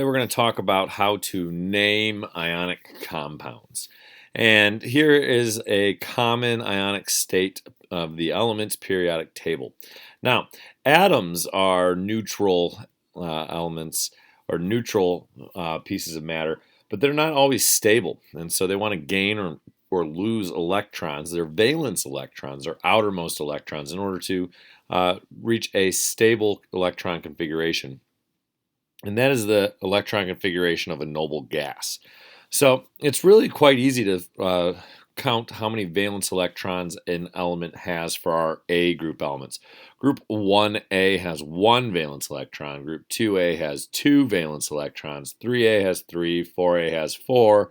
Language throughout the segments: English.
We're going to talk about how to name ionic compounds. And here is a common ionic state of the elements periodic table. Now, atoms are neutral elements or neutral pieces of matter, but they're not always stable. And so they want to gain or lose electrons, their valence electrons or outermost electrons, in order to reach a stable electron configuration. And that is the electron configuration of a noble gas. So it's really quite easy to count how many valence electrons an element has for our A group elements. Group 1A has one valence electron, group 2A has two valence electrons, 3A has three, 4A has four,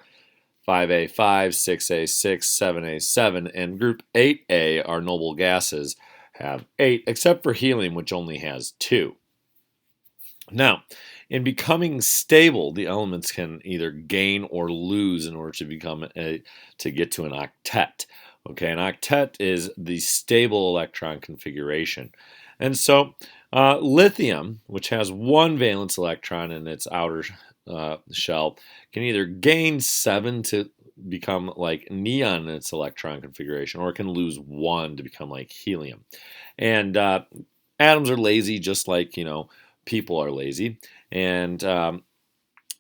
5A 5, 6A 6, 7A 7, and group 8A, our noble gases, have 8, except for helium, which only has 2. Now, in becoming stable, the elements can either gain or lose in order to get to an octet. Okay, an octet is the stable electron configuration. And so lithium, which has one valence electron in its outer shell, can either gain 7 to become like neon in its electron configuration, or it can lose 1 to become like helium. And atoms are lazy, just like, people are lazy, and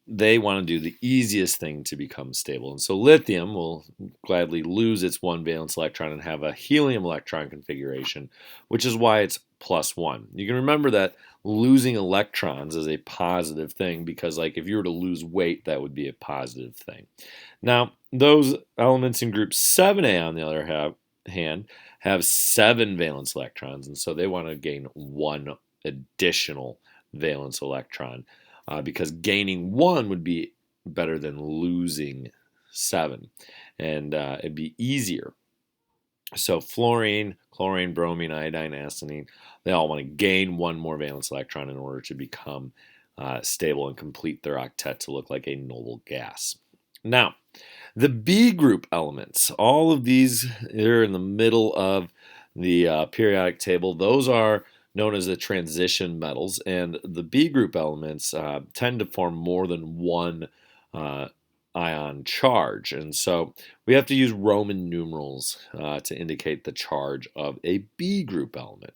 they want to do the easiest thing to become stable. And so lithium will gladly lose its one valence electron and have a helium electron configuration, which is why it's +1. You can remember that losing electrons is a positive thing because, like, if you were to lose weight, that would be a positive thing. Now, those elements in group 7A, on the other hand, have 7 valence electrons, and so they want to gain 1 additional valence electron because gaining 1 would be better than losing 7, and it'd be easier. So fluorine, chlorine, bromine, iodine, adenine, they all want to gain 1 more valence electron in order to become stable and complete their octet to look like a noble gas. Now, the B group elements, all of these are in the middle of the periodic table. Those are known as the transition metals, and the B group elements tend to form more than one ion charge, and so we have to use Roman numerals to indicate the charge of a B group element.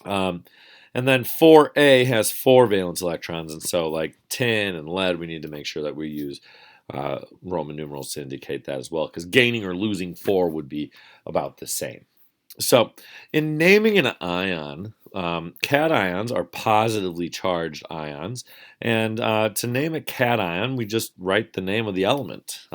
And then 4A has 4 valence electrons, and so like tin and lead, we need to make sure that we use Roman numerals to indicate that as well, because gaining or losing 4 would be about the same. So, in naming an ion, cations are positively charged ions, and to name a cation, we just write the name of the element.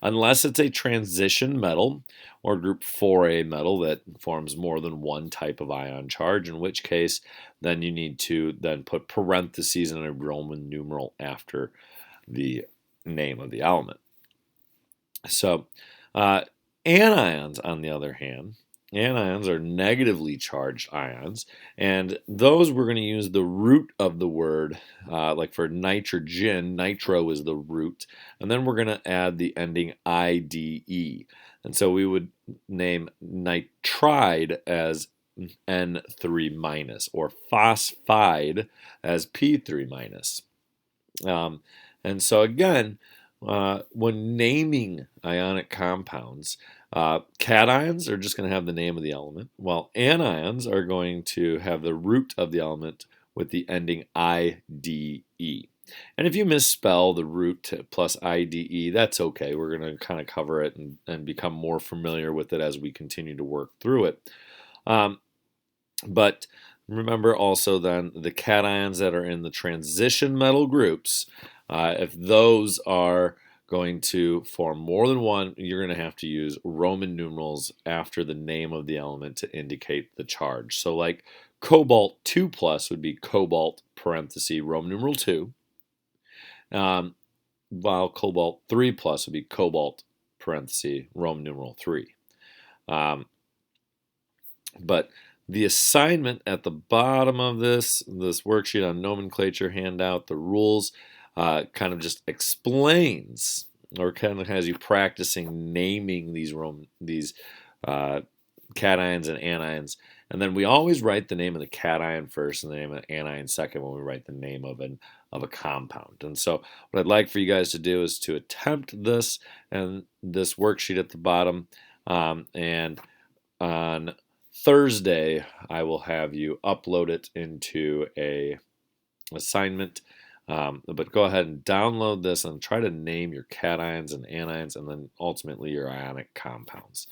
Unless it's a transition metal or group 4A metal that forms more than one type of ion charge, in which case then you need to then put parentheses and a Roman numeral after the name of the element. So, anions, on the other hand, anions are negatively charged ions, and those we're going to use the root of the word, like for nitrogen, nitro is the root, and then we're going to add the ending IDE. And so we would name nitride as N3 minus, or phosphide as P3 minus. And so again, when naming ionic compounds, cations are just going to have the name of the element, while anions are going to have the root of the element with the ending IDE. And if you misspell the root plus IDE, that's okay. We're going to kind of cover it and become more familiar with it as we continue to work through it. But remember also then the cations that are in the transition metal groups, if those are going to form more than one, you're going to have to use Roman numerals after the name of the element to indicate the charge. So like cobalt 2 plus would be cobalt parenthesis Roman numeral 2, while cobalt 3 plus would be cobalt parenthesis Roman numeral 3. But the assignment at the bottom of this worksheet on nomenclature handout, the rules, kind of just explains, or kind of has you practicing naming these cations and anions. And then we always write the name of the cation first and the name of the anion second when we write the name of an of a compound. And so what I'd like for you guys to do is to attempt this and this worksheet at the bottom. And on Thursday, I will have you upload it into a assignment. But go ahead and download this and try to name your cations and anions and then ultimately your ionic compounds.